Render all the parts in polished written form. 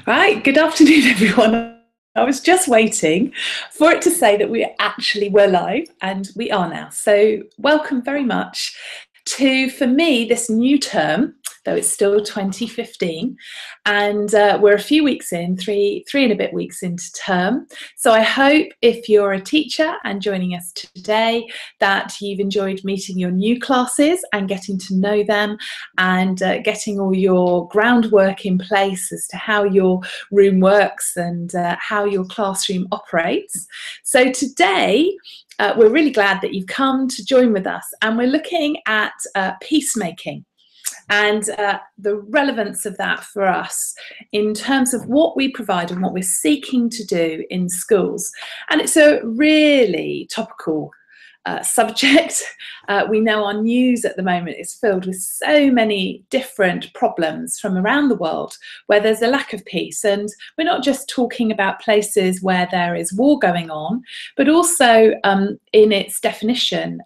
Right, good afternoon, everyone. I was just waiting for it to say that we actually were live, and we are now. So welcome very much to, for me, this new term, though it's still 2015, and we're a few weeks in, three and a bit weeks into term. So I hope if you're a teacher and joining us today that you've enjoyed meeting your new classes and getting to know them and getting all your groundwork in place as to how your room works and how your classroom operates. So today, we're really glad that you've come to join with us, and we're looking at peacemaking and the relevance of that for us in terms of what we provide and what we're seeking to do in schools. And it's a really topical subject. We know our news at the moment is filled with so many different problems from around the world where there's a lack of peace, and we're not just talking about places where there is war going on, but also in its definition,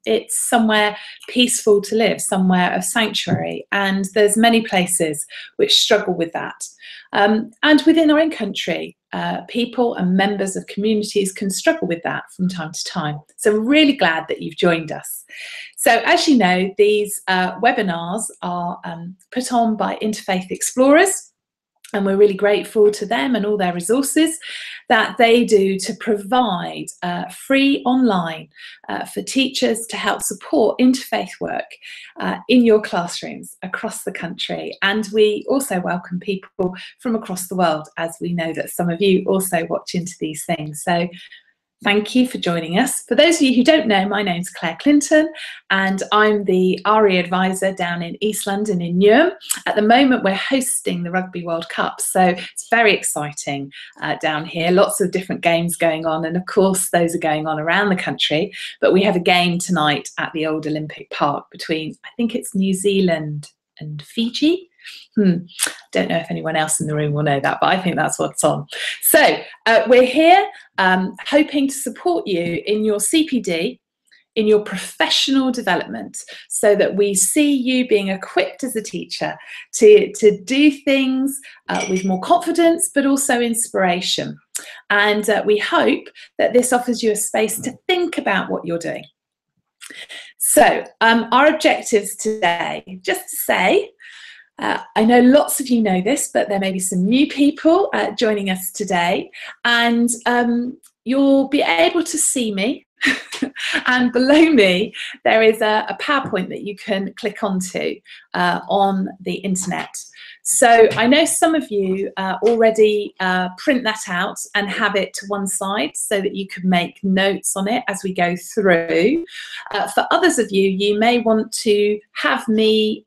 it's somewhere peaceful to live, somewhere of sanctuary, and there's many places which struggle with that. And within our own country, people and members of communities can struggle with that from time to time. So we're really glad that you've joined us. So as you know, these webinars are put on by Interfaith Explorers, and we're really grateful to them and all their resources that they do to provide free online for teachers to help support interfaith work in your classrooms across the country. And we also welcome people from across the world, as we know that some of you also watch into these things. So thank you for joining us. For those of you who don't know, my name's Claire Clinton, and I'm the RE advisor down in East London in Newham. At the moment, we're hosting the Rugby World Cup, so it's very exciting down here. Lots of different games going on, and of course, those are going on around the country. But we have a game tonight at the old Olympic Park between, I think it's New Zealand and Fiji. Don't know if anyone else in the room will know that, but I think that's what's on. So we're here hoping to support you in your CPD, in your professional development, so that we see you being equipped as a teacher to do things with more confidence, but also inspiration. And we hope that this offers you a space to think about what you're doing. So our objectives today, just to say, I know lots of you know this, but there may be some new people joining us today, and you'll be able to see me. And below me, there is a PowerPoint that you can click onto on the internet. So I know some of you already print that out and have it to one side so that you can make notes on it as we go through. For others of you, you may want to have me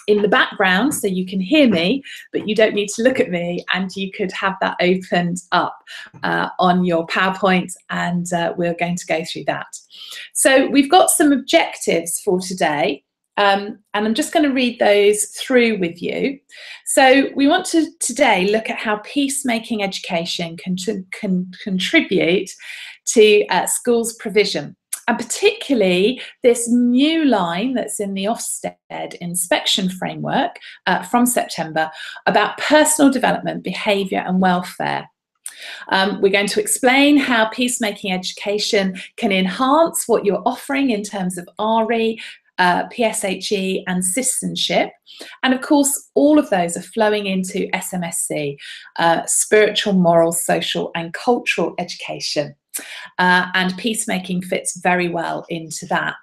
in the background so you can hear me, but you don't need to look at me, and you could have that opened up on your PowerPoint, and we're going to go through that. So we've got some objectives for today, and I'm just going to read those through with you. So we want to today look at how peacemaking education can contribute to schools' provision. And particularly this new line that's in the Ofsted Inspection framework from September about personal development, behaviour and welfare. We're going to explain how peacemaking education can enhance what you're offering in terms of RE, PSHE and citizenship. And of course, all of those are flowing into SMSC, spiritual, moral, social and cultural education. And peacemaking fits very well into that.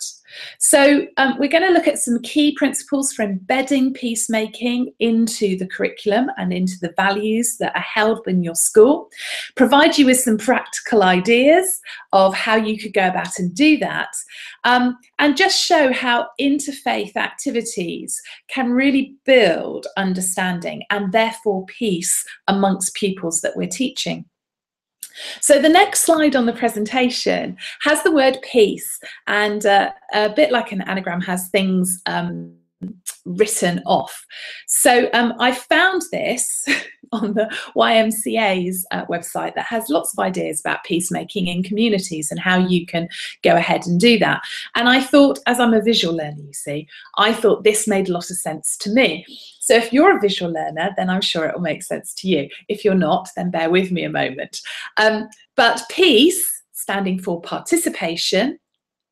So we're going to look at some key principles for embedding peacemaking into the curriculum and into the values that are held in your school, provide you with some practical ideas of how you could go about and do that, and just show how interfaith activities can really build understanding and therefore peace amongst pupils that we're teaching. So the next slide on the presentation has the word peace, and a bit like an anagram has things written off. So I found this on the YMCA's website that has lots of ideas about peacemaking in communities and how you can go ahead and do that. And I thought, as I'm a visual learner, you see, I thought this made a lot of sense to me. So if you're a visual learner, then I'm sure it will make sense to you. If you're not, then bear with me a moment. But peace, standing for participation,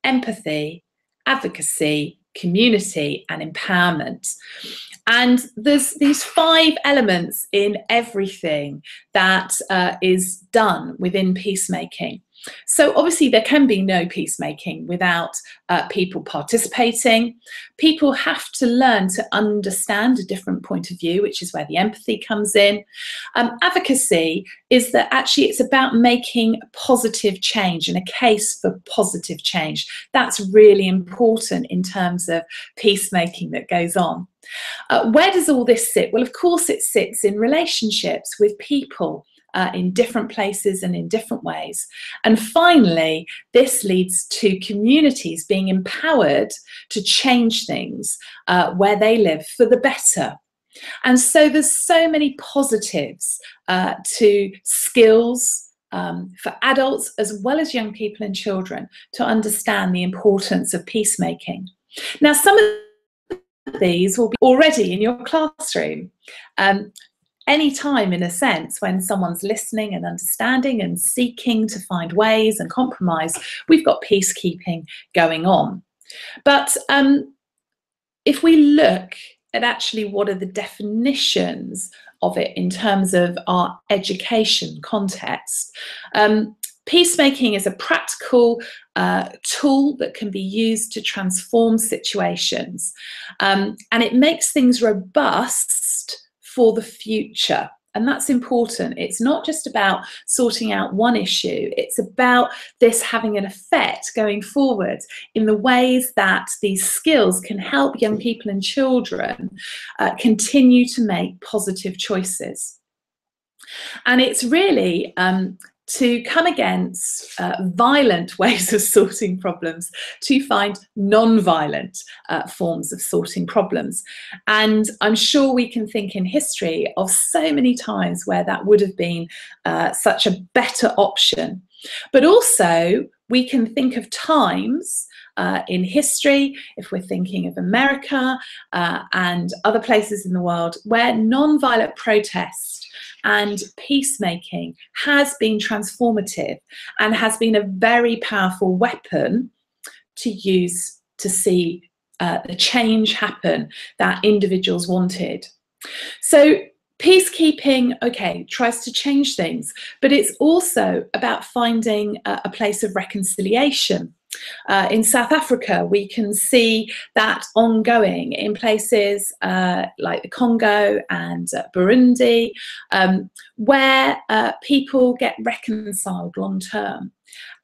empathy, advocacy, community, and empowerment. And there's these 5 elements in everything that is done within peacemaking. So obviously there can be no peacemaking without people participating. People have to learn to understand a different point of view, which is where the empathy comes in. Advocacy is that actually it's about making positive change and a case for positive change. That's really important in terms of peacemaking that goes on. Where does all this sit? Well, of course it sits in relationships with people. In different places and in different ways. And finally, this leads to communities being empowered to change things where they live for the better. And so there's so many positives to skills for adults as well as young people and children to understand the importance of peacemaking. Now, some of these will be already in your classroom. Any time, in a sense, when someone's listening and understanding and seeking to find ways and compromise, we've got peacekeeping going on. But if we look at actually what are the definitions of it in terms of our education context, peacemaking is a practical tool that can be used to transform situations, and it makes things robust for the future. And that's important. It's not just about sorting out one issue. It's about this having an effect going forward in the ways that these skills can help young people and children continue to make positive choices. And it's really to come against violent ways of sorting problems, to find non-violent forms of sorting problems. And I'm sure we can think in history of so many times where that would have been such a better option. But also we can think of times in history, if we're thinking of America and other places in the world, where non-violent protest and peacemaking has been transformative and has been a very powerful weapon to use to see the change happen that individuals wanted. So peacekeeping, okay, tries to change things, but it's also about finding a place of reconciliation. In South Africa, we can see that ongoing in places like the Congo and Burundi, where people get reconciled long term.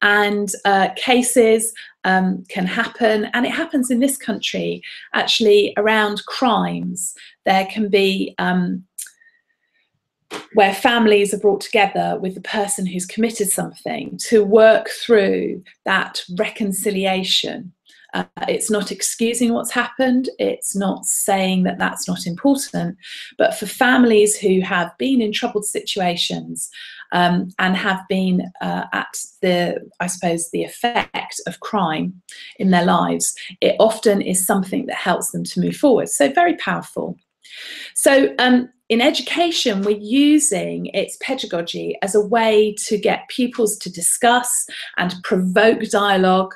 And cases can happen, and it happens in this country actually around crimes. There can be where families are brought together with the person who's committed something to work through that reconciliation. It's not excusing what's happened, it's not saying that that's not important, but for families who have been in troubled situations and have been at the, I suppose, the effect of crime in their lives, it often is something that helps them to move forward. So very powerful. So in education, we're using its pedagogy as a way to get pupils to discuss and provoke dialogue,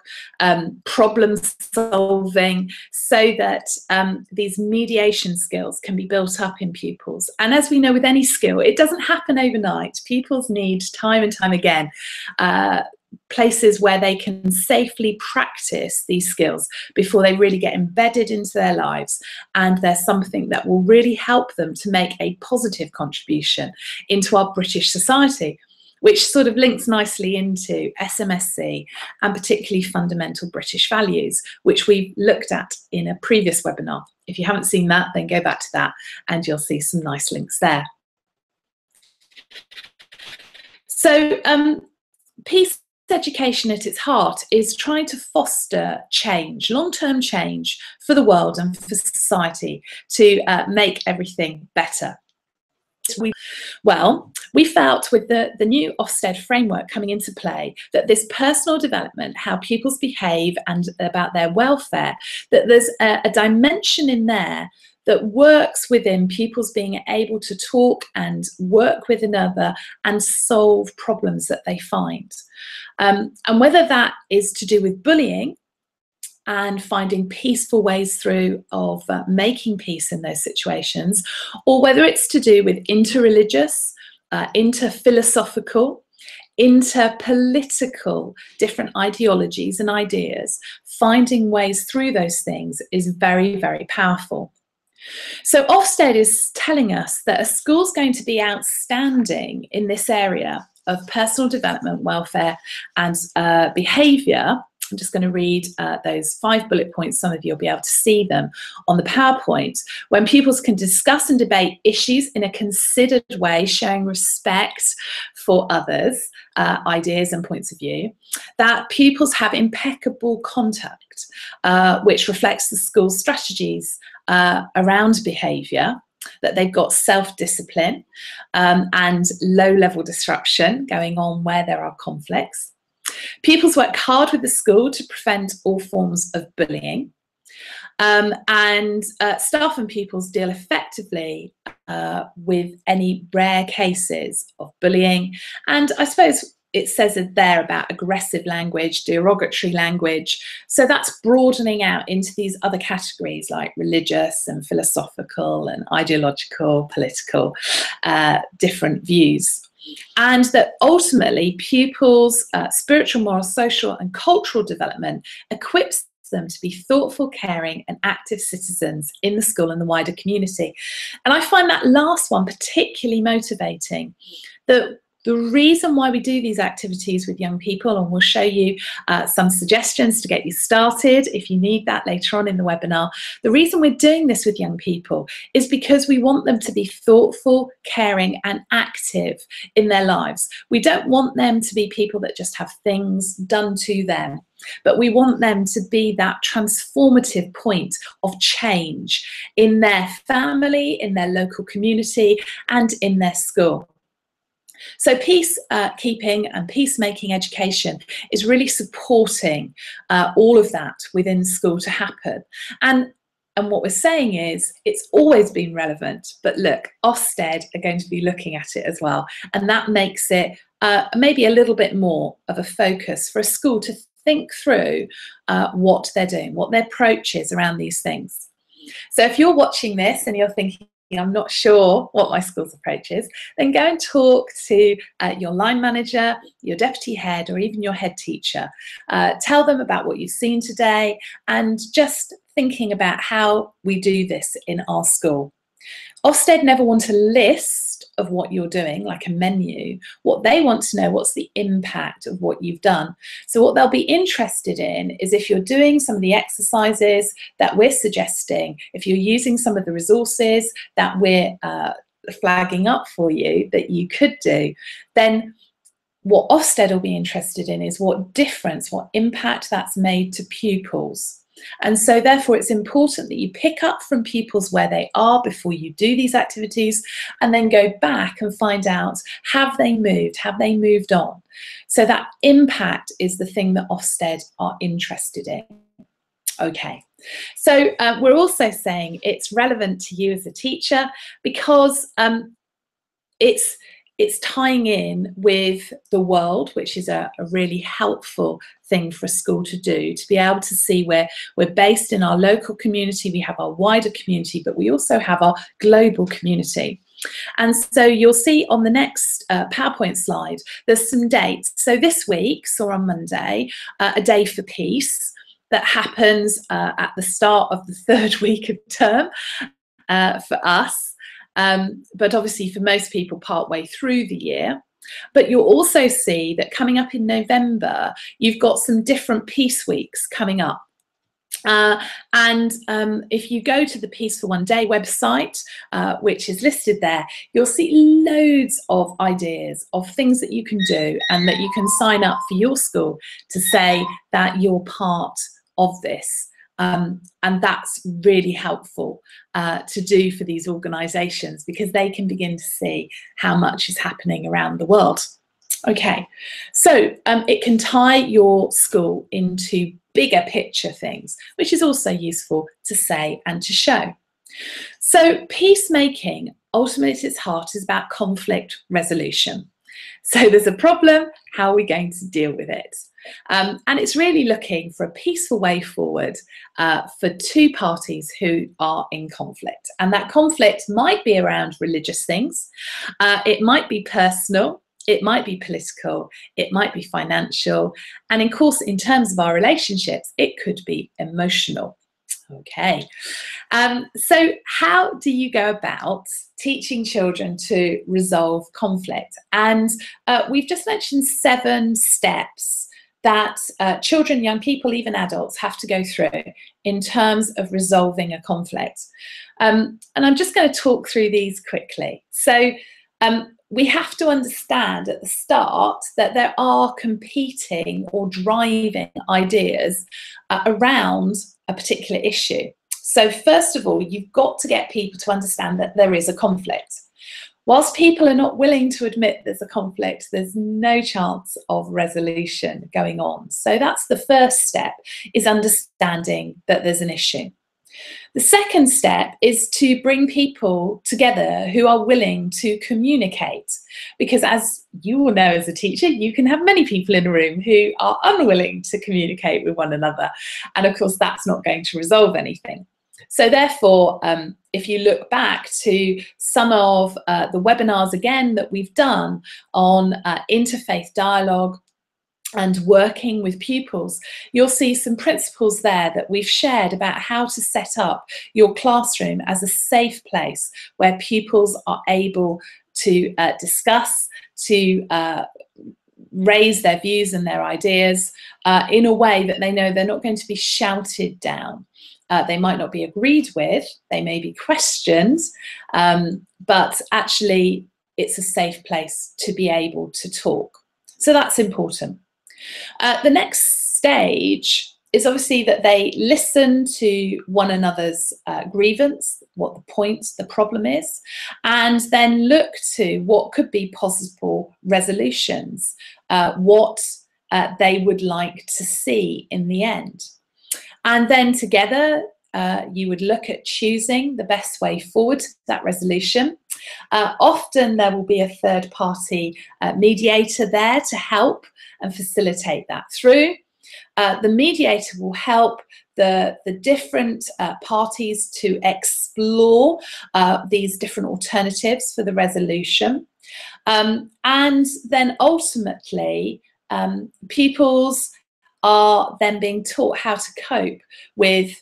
problem solving, so that these mediation skills can be built up in pupils. And as we know with any skill, it doesn't happen overnight. Pupils need time and time again places where they can safely practice these skills before they really get embedded into their lives, and there's something that will really help them to make a positive contribution into our British society, which sort of links nicely into SMSC and particularly fundamental British values, which we looked at in a previous webinar. If you haven't seen that, then go back to that and you'll see some nice links there. So education at its heart is trying to foster change, long-term change for the world and for society to make everything better. We felt with the new Ofsted framework coming into play that this personal development, how pupils behave and about their welfare, that there's a dimension in there that works within pupils being able to talk and work with another and solve problems that they find. And whether that is to do with bullying and finding peaceful ways through of making peace in those situations, or whether it's to do with interreligious, interphilosophical, interpolitical, different ideologies and ideas, finding ways through those things is very, very powerful. So Ofsted is telling us that a school's going to be outstanding in this area of personal development, welfare and behaviour. I'm just going to read those 5 bullet points. Some of you will be able to see them on the PowerPoint. When pupils can discuss and debate issues in a considered way, showing respect for others' ideas and points of view. That pupils have impeccable conduct, which reflects the school's strategies around behaviour, that they've got self-discipline and low-level disruption going on where there are conflicts. Pupils work hard with the school to prevent all forms of bullying, and staff and pupils deal effectively with any rare cases of bullying. And I suppose it says it there about aggressive language, derogatory language. So that's broadening out into these other categories like religious and philosophical and ideological, political, different views. And that ultimately pupils' spiritual, moral, social and cultural development equips them to be thoughtful, caring and active citizens in the school and the wider community. And I find that last one particularly motivating. The reason why we do these activities with young people, and we'll show you some suggestions to get you started if you need that later on in the webinar. The reason we're doing this with young people is because we want them to be thoughtful, caring and active in their lives. We don't want them to be people that just have things done to them, but we want them to be that transformative point of change in their family, in their local community and in their school. So peacekeeping and peacemaking education is really supporting all of that within school to happen. And what we're saying is it's always been relevant, but look, Ofsted are going to be looking at it as well. And that makes it maybe a little bit more of a focus for a school to think through what they're doing, what their approach is around these things. So if you're watching this and you're thinking, I'm not sure what my school's approach is, then go and talk to your line manager, your deputy head, or even your head teacher. Tell them about what you've seen today and just thinking about how we do this in our school. Ofsted never want a list of what you're doing, like a menu. What they want to know, what's the impact of what you've done. So what they'll be interested in is if you're doing some of the exercises that we're suggesting, if you're using some of the resources that we're flagging up for you that you could do, then what Ofsted will be interested in is what difference, what impact that's made to pupils. And so therefore it's important that you pick up from pupils where they are before you do these activities and then go back and find out, have they moved on? So that impact is the thing that Ofsted are interested in. Okay, so we're also saying it's relevant to you as a teacher because it's tying in with the world, which is a really helpful thing for a school to do, to be able to see where we're based in our local community, we have our wider community, but we also have our global community. And so you'll see on the next PowerPoint slide, there's some dates. So this week, so on Monday, a day for peace that happens at the start of the 3rd week of term for us. But obviously for most people partway through the year. But you'll also see that coming up in November, you've got some different peace weeks coming up. If you go to the Peace for One Day website, which is listed there, you'll see loads of ideas of things that you can do and that you can sign up for your school to say that you're part of this. And that's really helpful to do for these organisations, because they can begin to see how much is happening around the world. Okay, so it can tie your school into bigger picture things, which is also useful to say and to show. So peacemaking, ultimately at its heart, is about conflict resolution. So there's a problem, how are we going to deal with it? And it's really looking for a peaceful way forward for two parties who are in conflict. And that conflict might be around religious things, it might be personal, it might be political, it might be financial, and of course, in terms of our relationships, it could be emotional. Okay, so how do you go about teaching children to resolve conflict? And we've just mentioned 7 steps that children, young people, even adults have to go through in terms of resolving a conflict. And I'm just going to talk through these quickly. So we have to understand at the start that there are competing or driving ideas around a particular issue. So first of all, you've got to get people to understand that there is a conflict. Whilst people are not willing to admit there's a conflict, there's no chance of resolution going on. So that's the first step, is understanding that there's an issue. The second step is to bring people together who are willing to communicate, because as you will know as a teacher, you can have many people in a room who are unwilling to communicate with one another. And of course, that's not going to resolve anything. So therefore, if you look back to some of the webinars again that we've done on interfaith dialogue and working with pupils, you'll see some principles there that we've shared about how to set up your classroom as a safe place where pupils are able to discuss, to raise their views and their ideas in a way that they know they're not going to be shouted down. They might not be agreed with, they may be questioned, but actually it's a safe place to be able to talk. So that's important. The next stage is obviously that they listen to one another's grievance, what the point, the problem is, and then look to what could be possible resolutions, what they would like to see in the end. And then together, you would look at choosing the best way forward to that resolution. Often there will be a third party mediator there to help and facilitate that through. The mediator will help the different parties to explore these different alternatives for the resolution. And then ultimately, pupils are then being taught how to cope with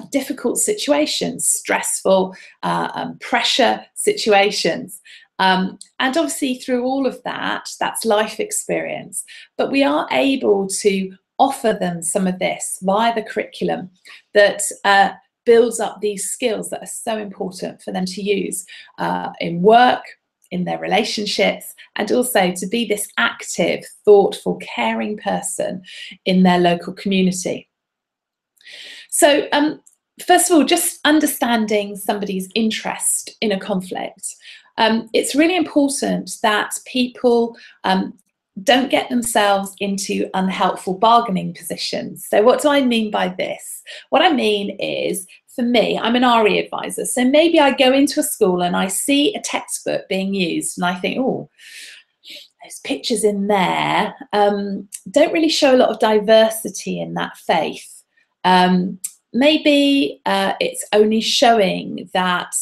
difficult situations, stressful, pressure situations. And obviously through all of that, that's life experience. But we are able to offer them some of this via the curriculum that builds up these skills that are so important for them to use in work, in their relationships, and also to be this active, thoughtful, caring person in their local community. So first of all, just understanding somebody's interest in a conflict. It's really important that people don't get themselves into unhelpful bargaining positions. So what do I mean by this? What I mean is, for me, I'm an RE advisor, so maybe I go into a school and I see a textbook being used and I think, oh, those pictures in there don't really show a lot of diversity in that faith. Maybe it's only showing that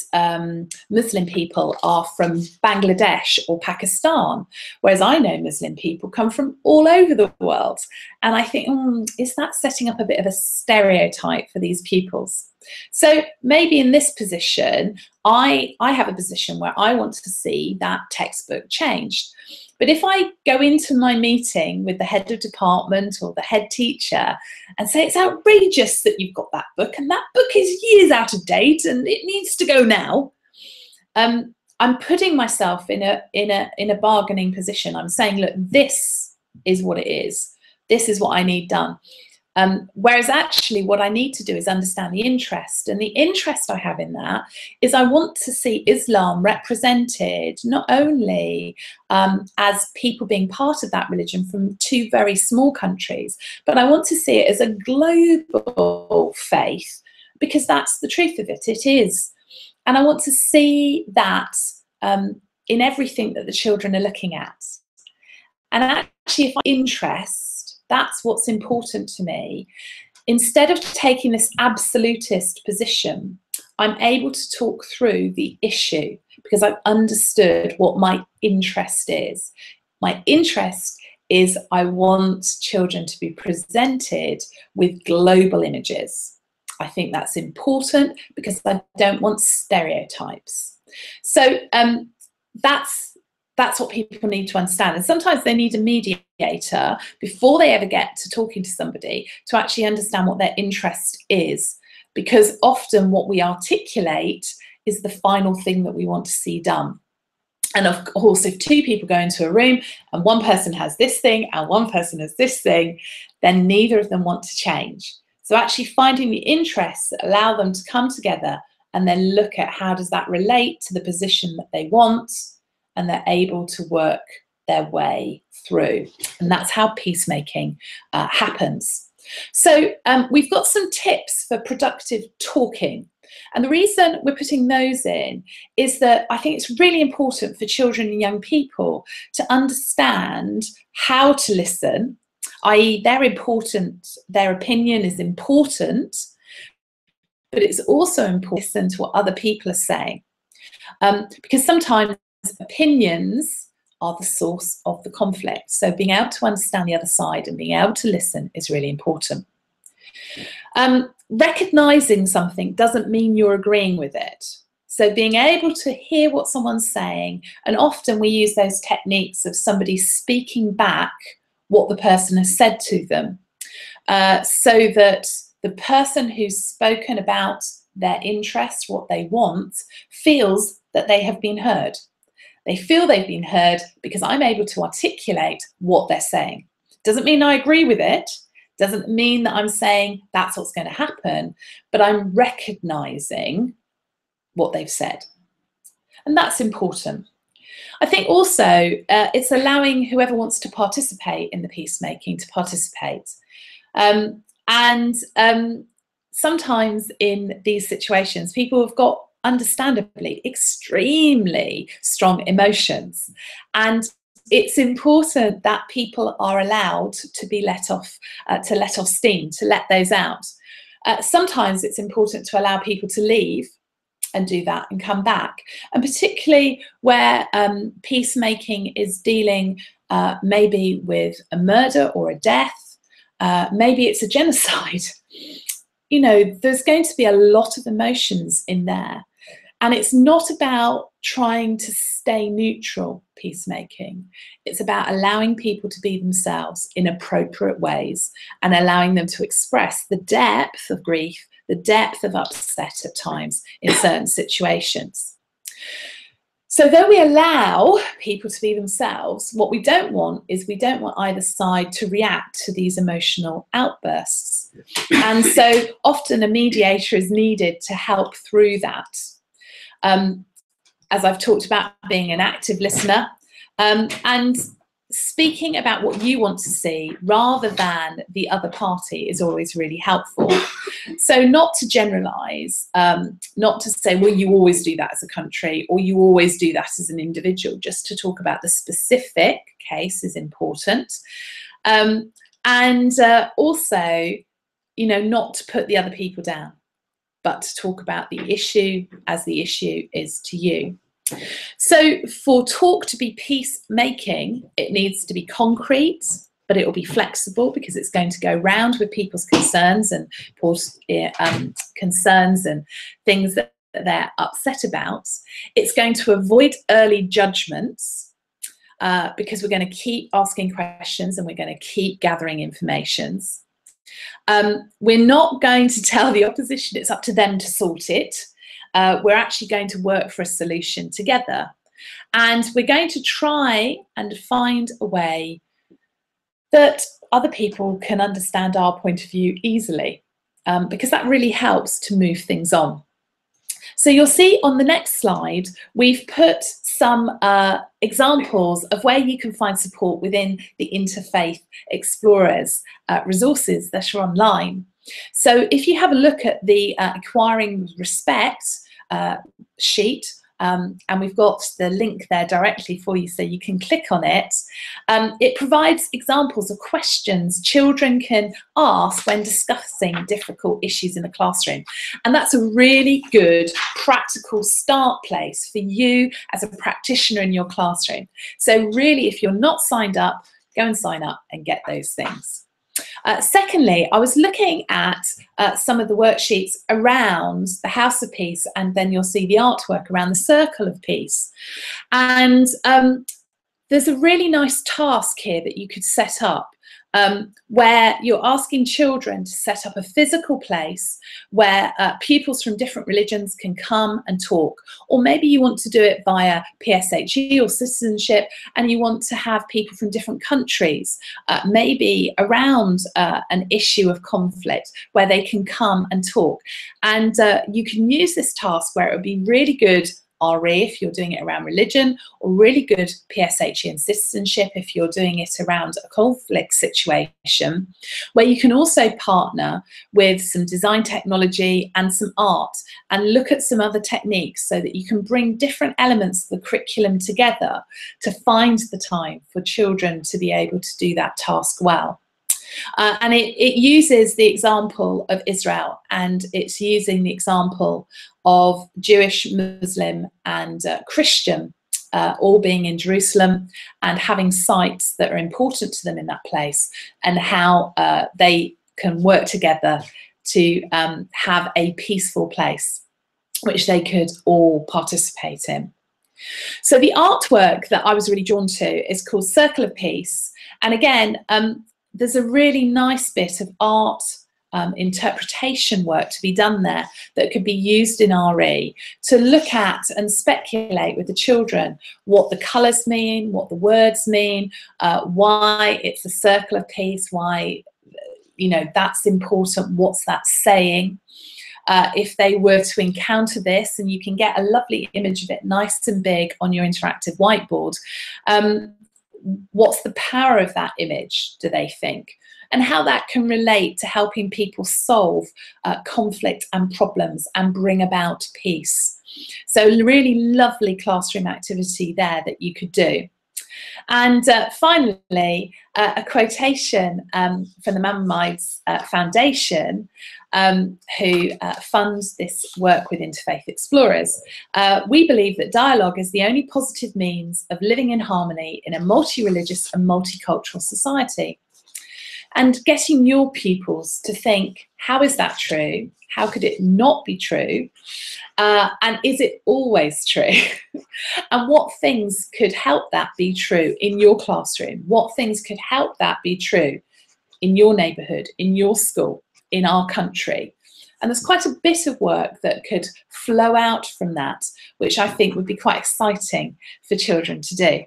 Muslim people are from Bangladesh or Pakistan, whereas I know Muslim people come from all over the world. And I think, is that setting up a bit of a stereotype for these pupils? So maybe in this position, I have a position where I want to see that textbook changed. But if I go into my meeting with the head of department or the head teacher and say, it's outrageous that you've got that book, and that book is years out of date and it needs to go now, I'm putting myself in a bargaining position. I'm saying, look, this is what it is. This is what I need done. Whereas actually what I need to do is understand the interest. And the interest I have in that is I want to see Islam represented not only as people being part of that religion from two very small countries, but I want to see it as a global faith, because that's the truth of it. It is. And I want to see that in everything that the children are looking at. And actually, if I interest, that's what's important to me. Instead of taking this absolutist position, I'm able to talk through the issue because I've understood what my interest is. My interest is I want children to be presented with global images. I think that's important because I don't want stereotypes. So that's what people need to understand. And sometimes they need a mediator before they ever get to talking to somebody to actually understand what their interest is. Because often what we articulate is the final thing that we want to see done. And of course, if two people go into a room and one person has this thing and one person has this thing, then neither of them want to change. So actually finding the interests that allow them to come together and then look at how does that relate to the position that they want, and they're able to work their way through. And that's how peacemaking happens. So we've got some tips for productive talking. And the reason we're putting those in is that I think it's really important for children and young people to understand how to listen, i.e. they're important, their opinion is important, but it's also important to listen to what other people are saying. Because sometimes opinions are the source of the conflict. So being able to understand the other side and being able to listen is really important. Recognizing something doesn't mean you're agreeing with it. So being able to hear what someone's saying, and often we use those techniques of somebody speaking back what the person has said to them, so that the person who's spoken about their interest, what they want, feels that they have been heard. They feel they've been heard because I'm able to articulate what they're saying. Doesn't mean I agree with it. Doesn't mean that I'm saying that's what's going to happen, but I'm recognizing what they've said. And that's important. I think also it's allowing whoever wants to participate in the peacemaking to participate. Sometimes in these situations, people have got understandably extremely strong emotions, and it's important that people are allowed to be let off steam, to let those out. Sometimes it's important to allow people to leave and do that and come back, and particularly where peacemaking is dealing maybe with a murder or a death, maybe it's a genocide. You know, there's going to be a lot of emotions in there. And it's not about trying to stay neutral, peacemaking. It's about allowing people to be themselves in appropriate ways and allowing them to express the depth of grief, the depth of upset at times in certain situations. So though we allow people to be themselves, what we don't want is we don't want either side to react to these emotional outbursts. And so often a mediator is needed to help through that. As I've talked about, being an active listener and speaking about what you want to see rather than the other party is always really helpful. So not to generalise, not to say, well, you always do that as a country or you always do that as an individual, just to talk about the specific case is important. Also, you know, not to put the other people down, but to talk about the issue as the issue is to you. So for talk to be peacemaking, it needs to be concrete, but it will be flexible because it's going to go round with people's concerns and things that they're upset about. It's going to avoid early judgments. because we're going to keep asking questions and we're going to keep gathering information. We're not going to tell the opposition it's up to them to sort it. We're actually going to work for a solution together. And we're going to try and find a way that other people can understand our point of view easily, because that really helps to move things on. So you'll see on the next slide, we've put some examples of where you can find support within the Interfaith Explorers resources that are online. So if you have a look at the Acquiring Respect sheet, and we've got the link there directly for you so you can click on it. It provides examples of questions children can ask when discussing difficult issues in the classroom. And that's a really good practical start place for you as a practitioner in your classroom. So really, if you're not signed up, go and sign up and get those things. Secondly, I was looking at some of the worksheets around the House of Peace, and then you'll see the artwork around the Circle of Peace. And there's a really nice task here that you could set up, where you're asking children to set up a physical place where pupils from different religions can come and talk. Or maybe you want to do it via PSHE or citizenship, and you want to have people from different countries, maybe around an issue of conflict, where they can come and talk. And you can use this task where it would be really good RE if you're doing it around religion, or really good PSHE and citizenship if you're doing it around a conflict situation, where you can also partner with some design technology and some art and look at some other techniques so that you can bring different elements of the curriculum together to find the time for children to be able to do that task well. And it uses the example of Israel, and it's using the example of Jewish, Muslim and Christian all being in Jerusalem and having sites that are important to them in that place, and how they can work together to have a peaceful place which they could all participate in. So the artwork that I was really drawn to is called Circle of Peace, and again, there's a really nice bit of art interpretation work to be done there that could be used in RE to look at and speculate with the children what the colours mean, what the words mean, why it's a circle of peace, why, you know, that's important, what's that saying. If they were to encounter this, and you can get a lovely image of it nice and big on your interactive whiteboard, what's the power of that image, do they think? And how that can relate to helping people solve conflict and problems and bring about peace. So really lovely classroom activity there that you could do. And finally, a quotation from the Maimonides Foundation, who funds this work with Interfaith Explorers. We believe that dialogue is the only positive means of living in harmony in a multi-religious and multicultural society. And getting your pupils to think, how is that true? How could it not be true? And is it always true? And what things could help that be true in your classroom? What things could help that be true in your neighbourhood, in your school, in our country? And there's quite a bit of work that could flow out from that, which I think would be quite exciting for children to do.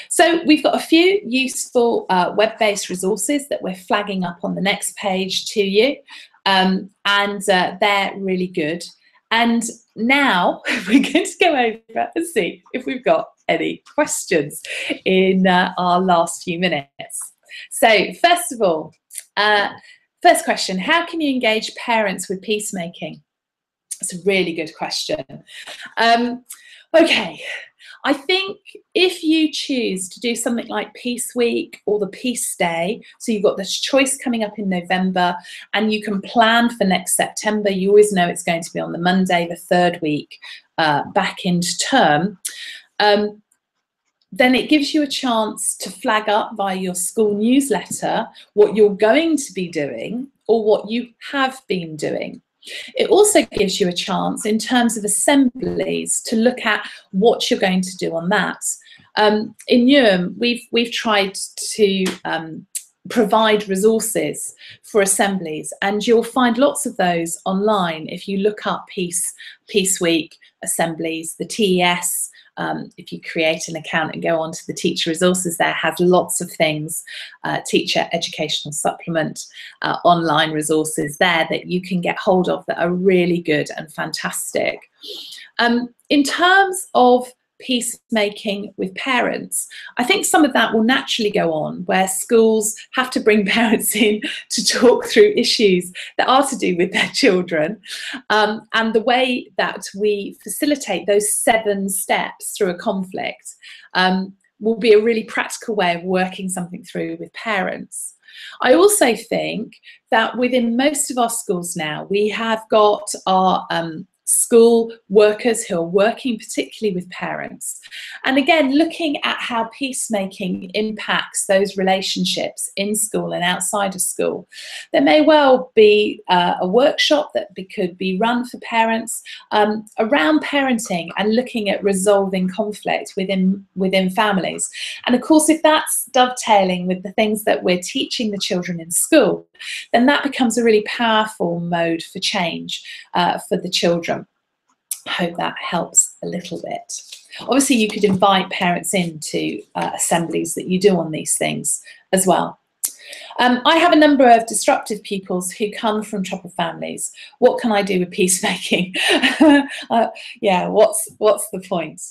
So we've got a few useful web-based resources that we're flagging up on the next page to you, and they're really good. And now we're going to go over and see if we've got any questions in our last few minutes. So first of all, first question, how can you engage parents with peacemaking? It's a really good question. Okay. I think if you choose to do something like Peace Week or the Peace Day, so you've got this choice coming up in November and you can plan for next September, you always know it's going to be on the Monday, the third week back into term, then it gives you a chance to flag up via your school newsletter what you're going to be doing or what you have been doing. It also gives you a chance in terms of assemblies to look at what you're going to do on that. In Newham, we've tried to provide resources for assemblies, and you'll find lots of those online if you look up Peace Week assemblies. The TES, if you create an account and go onto the teacher resources, there has lots of things, teacher educational supplement, online resources there that you can get hold of that are really good and fantastic. In terms of peacemaking with parents, I think some of that will naturally go on, where schools have to bring parents in to talk through issues that are to do with their children, and the way that we facilitate those 7 steps through a conflict will be a really practical way of working something through with parents. I also think that within most of our schools now, we have got our school workers who are working particularly with parents, and again looking at how peacemaking impacts those relationships in school and outside of school. There may well be a workshop that could be run for parents around parenting and looking at resolving conflict within families. And of course, if that's dovetailing with the things that we're teaching the children in school, then that becomes a really powerful mode for change for the children. I hope that helps a little bit. Obviously, you could invite parents into assemblies that you do on these things as well. I have a number of disruptive pupils who come from troubled families. What can I do with peacemaking? Yeah, what's the point?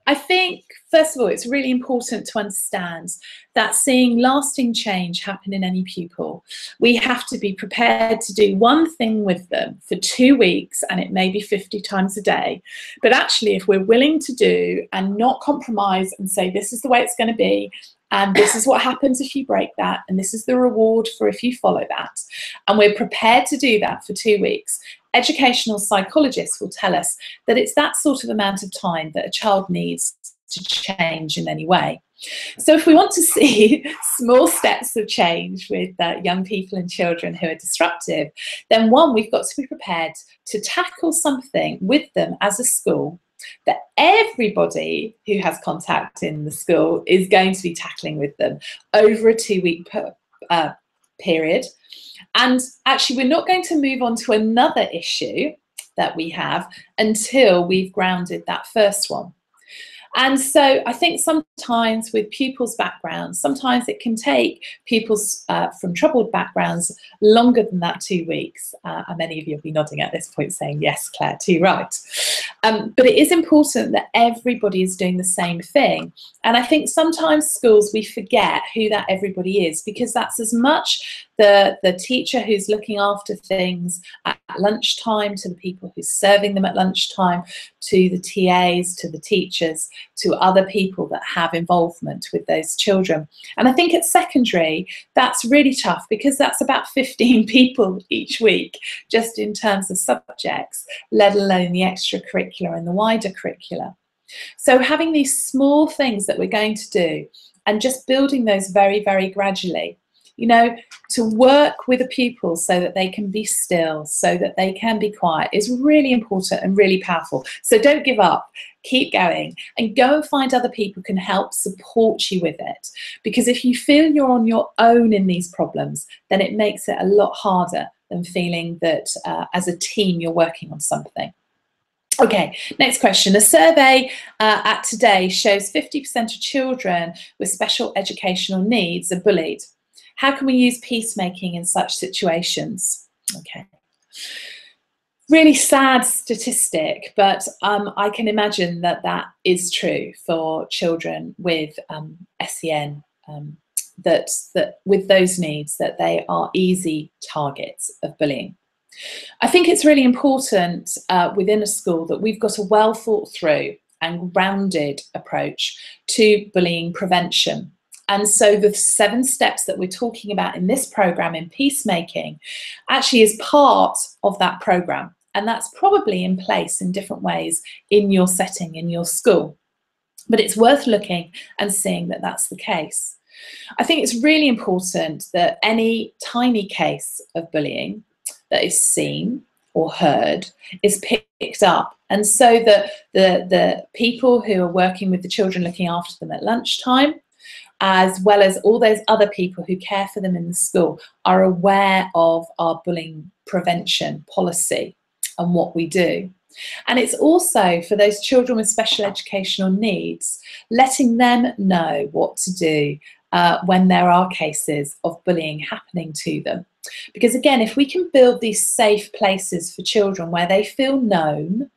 I think, first of all, it's really important to understand that seeing lasting change happen in any pupil, we have to be prepared to do one thing with them for 2 weeks, and it may be 50 times a day. But actually, if we're willing to do and not compromise and say, this is the way it's going to be, and this is what happens if you break that, and this is the reward for if you follow that, and we're prepared to do that for 2 weeks, educational psychologists will tell us that it's that sort of amount of time that a child needs to change in any way. So if we want to see small steps of change with young people and children who are disruptive, then one, we've got to be prepared to tackle something with them as a school that everybody who has contact in the school is going to be tackling with them over a 2-week period. And actually, we're not going to move on to another issue that we have until we've grounded that first one. And so I think sometimes with pupils' backgrounds, sometimes it can take pupils from troubled backgrounds longer than that 2 weeks. And many of you will be nodding at this point saying, yes, Claire, too right. But it is important that everybody is doing the same thing. And I think sometimes schools, we forget who that everybody is, because that's as much the teacher who's looking after things at lunchtime, to the people who's serving them at lunchtime, to the TAs, to the teachers, to other people that have involvement with those children. And I think at secondary, that's really tough, because that's about 15 people each week, just in terms of subjects, let alone the extracurricular and the wider curricula. So having these small things that we're going to do and just building those very, very gradually, you know, to work with a pupil so that they can be still, so that they can be quiet, is really important and really powerful. So don't give up, keep going, and go and find other people who can help support you with it. Because if you feel you're on your own in these problems, then it makes it a lot harder than feeling that as a team you're working on something. Okay, next question. A survey at Today shows 50% of children with special educational needs are bullied. How can we use peacemaking in such situations? Okay. Really sad statistic, but I can imagine that that is true for children with SEN, that with those needs, that they are easy targets of bullying. I think it's really important within a school that we've got a well thought through and grounded approach to bullying prevention. And so the 7 steps that we're talking about in this programme in Peacemaking actually is part of that programme. And that's probably in place in different ways in your setting, in your school. But it's worth looking and seeing that that's the case. I think it's really important that any tiny case of bullying that is seen or heard is picked up And so that the people who are working with the children, looking after them at lunchtime, as well as all those other people who care for them in the school, are aware of our bullying prevention policy and what we do. And it's also for those children with special educational needs, letting them know what to do when there are cases of bullying happening to them. Because again, if we can build these safe places for children where they feel known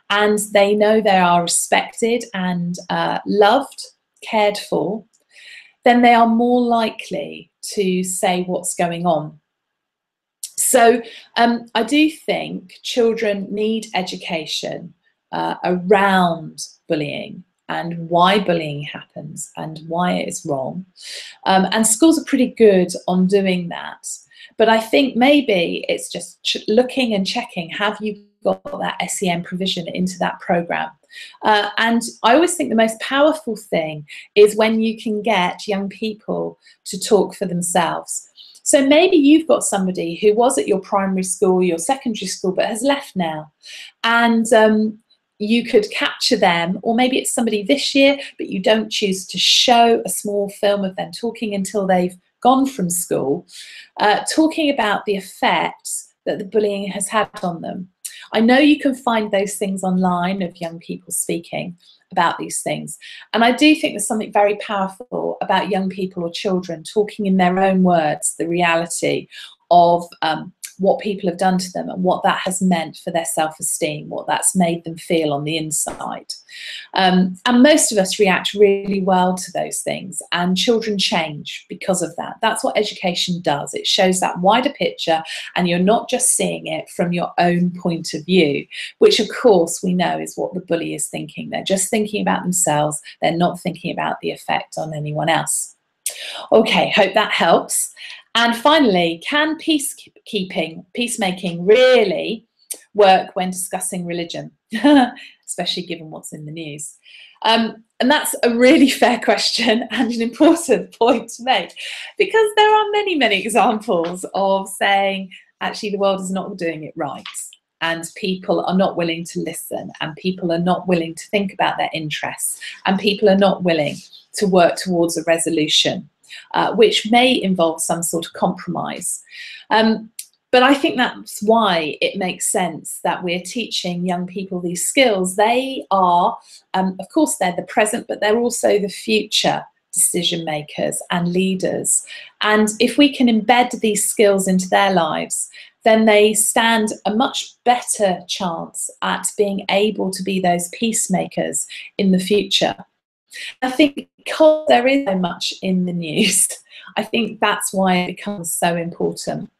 and they know they are respected and loved, cared for, then they are more likely to say what's going on. So I do think children need education around bullying and why bullying happens and why it is wrong. And schools are pretty good on doing that. But I think maybe it's just looking and checking, have you got that SEN provision into that programme? And I always think the most powerful thing is when you can get young people to talk for themselves. So maybe you've got somebody who was at your primary school, your secondary school, but has left now. And you could capture them, or maybe it's somebody this year, but you don't choose to show a small film of them talking until they've gone from school, talking about the effects that the bullying has had on them. I know you can find those things online of young people speaking about these things. And I do think there's something very powerful about young people or children talking in their own words, the reality of what people have done to them and what that has meant for their self-esteem, what that's made them feel on the inside. And most of us react really well to those things, and children change because of that. That's what education does. It shows that wider picture, and you're not just seeing it from your own point of view, which of course we know is what the bully is thinking. They're just thinking about themselves. They're not thinking about the effect on anyone else. Okay, hope that helps. And finally, can peacemaking really work when discussing religion, especially given what's in the news? And that's a really fair question and an important point to make, because there are many, many examples of saying, actually, the world is not doing it right, and people are not willing to listen, and people are not willing to think about their interests, and people are not willing to work towards a resolution. Which may involve some sort of compromise. But I think that's why it makes sense that we're teaching young people these skills. They are, of course, they're the present, but they're also the future decision makers and leaders. And if we can embed these skills into their lives, then they stand a much better chance at being able to be those peacemakers in the future. I think because there is so much in the news, I think that's why it becomes so important.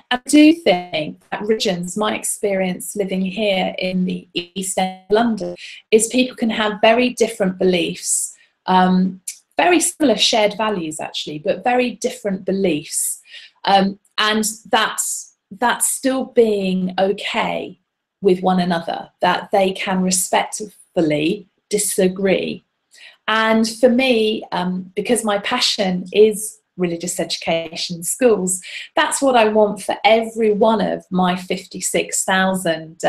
I do think that religions, my experience living here in the East End of London, is people can have very different beliefs, very similar shared values actually, but very different beliefs. And that's still being okay with one another, that they can respectfully disagree. And for me, because my passion is religious education in schools, that's what I want for every one of my 56,000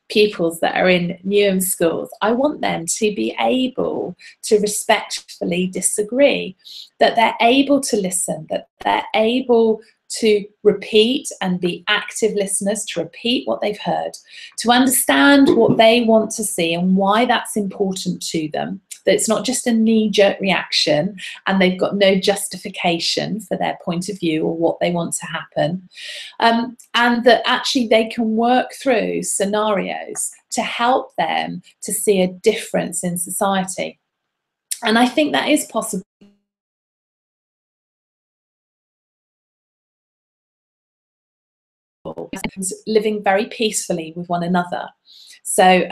pupils that are in Newham schools. I want them to be able to respectfully disagree, that they're able to listen, that they're able to repeat and be active listeners, to repeat what they've heard, to understand what they want to see and why that's important to them, that it's not just a knee-jerk reaction and they've got no justification for their point of view or what they want to happen, and that actually they can work through scenarios to help them to see a difference in society. And I think that is possible. Living very peacefully with one another. So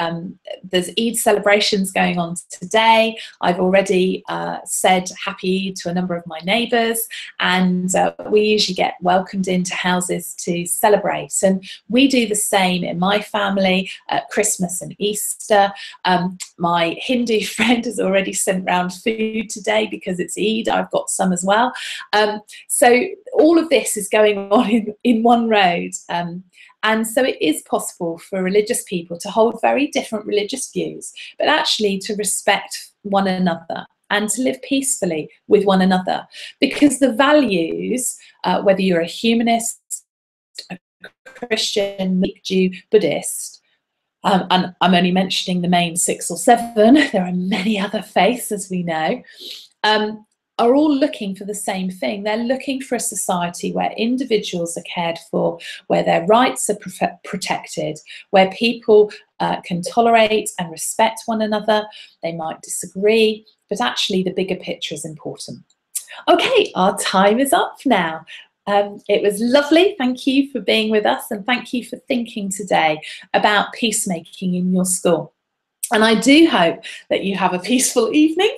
there's Eid celebrations going on today. I've already said happy Eid to a number of my neighbours, and we usually get welcomed into houses to celebrate. And we do the same in my family at Christmas and Easter. My Hindu friend has already sent round food today because it's Eid. I've got some as well. So all of this is going on in one road. And so it is possible for religious people to hold very different religious views, but actually to respect one another and to live peacefully with one another. Because the values, whether you're a humanist, a Christian, Jew, Buddhist, and I'm only mentioning the main 6 or 7, there are many other faiths, as we know, are all looking for the same thing. They're looking for a society where individuals are cared for, where their rights are protected, where people can tolerate and respect one another. They might disagree, but actually the bigger picture is important. Okay, our time is up now. It was lovely. Thank you for being with us, and thank you for thinking today about peacemaking in your school. And I do hope that you have a peaceful evening,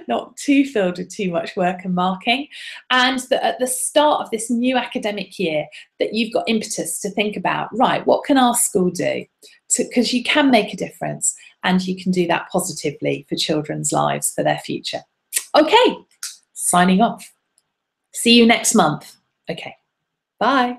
not too filled with too much work and marking, and that at the start of this new academic year that you've got impetus to think about, right, what can our school do? Because you can make a difference, and you can do that positively for children's lives, for their future. Okay, signing off. See you next month. Okay, bye.